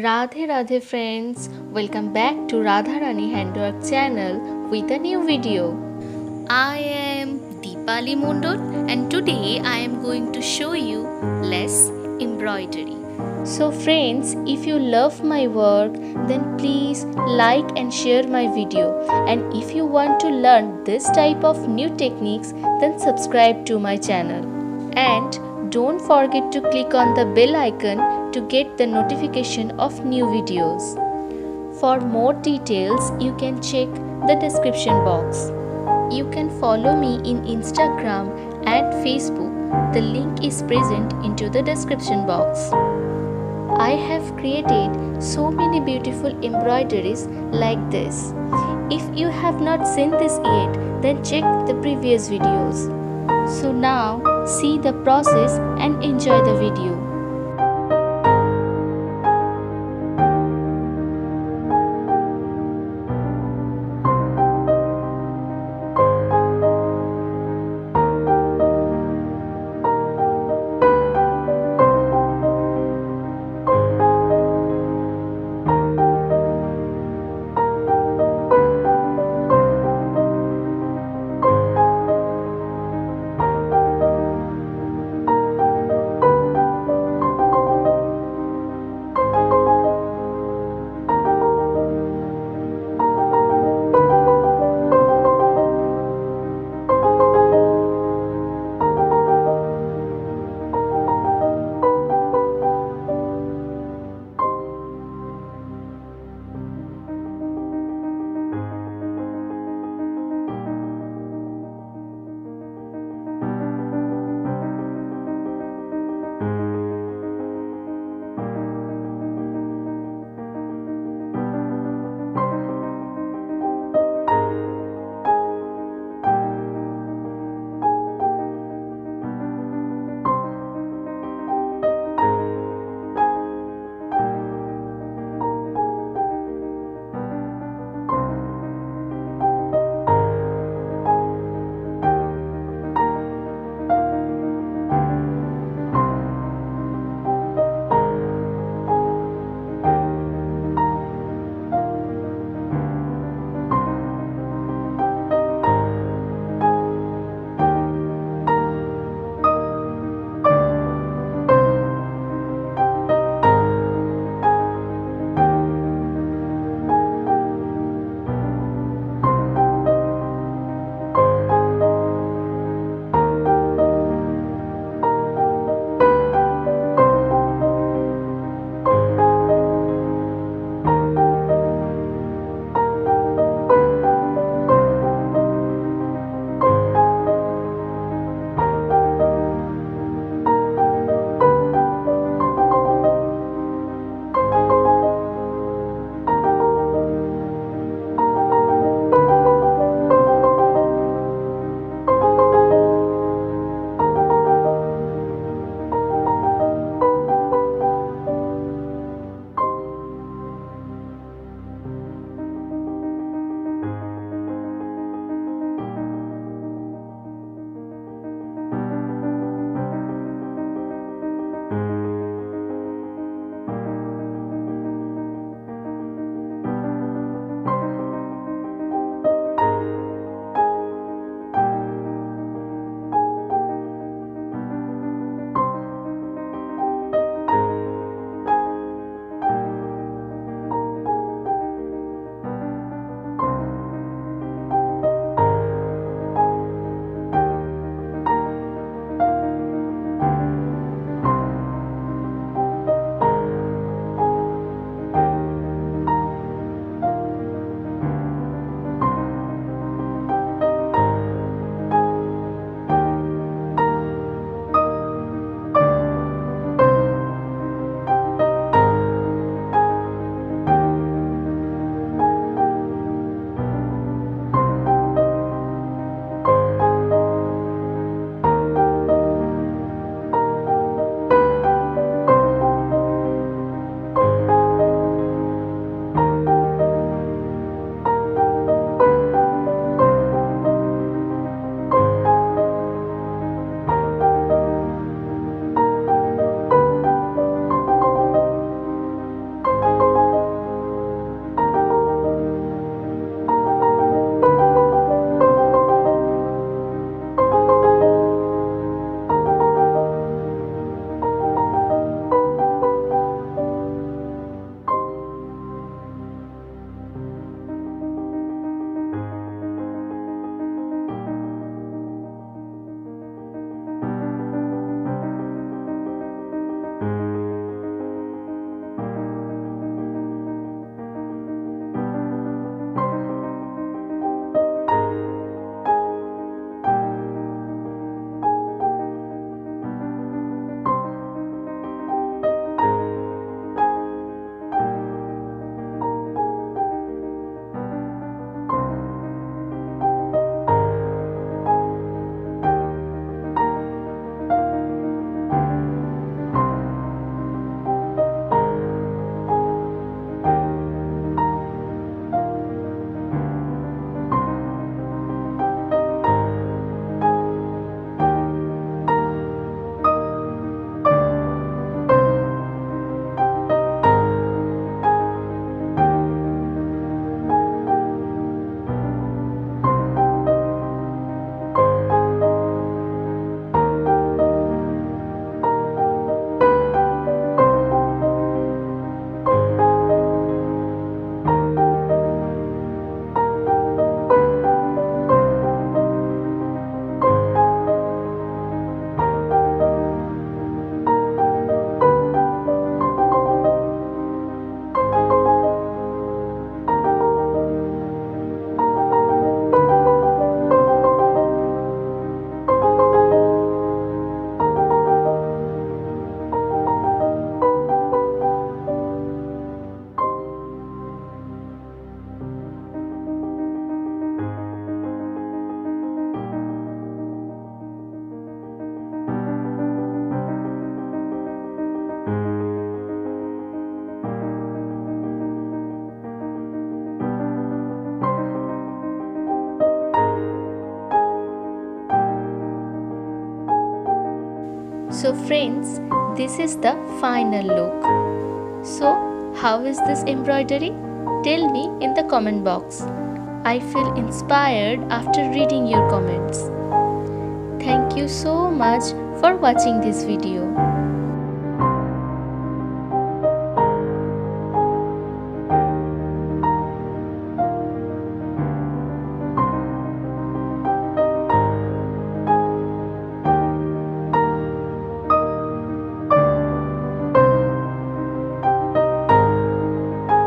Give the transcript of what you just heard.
Radhe Radhe friends, welcome back to RadhaRani Handwork channel with a new video. I am Deepali Mondol and today I am going to show you less embroidery. So friends, if you love my work then please like and share my video, and if you want to learn this type of new techniques then subscribe to my channel. And don't forget to click on the bell icon to get the notification of new videos. For more details, you can check the description box. You can follow me in Instagram and Facebook. The link is present into the description box. I have created so many beautiful embroideries like this. If you have not seen this yet, then check the previous videos. So now, see the process and enjoy the video. So friends, this is the final look. So how is this embroidery? Tell me in the comment box. I feel inspired after reading your comments. Thank you so much for watching this video.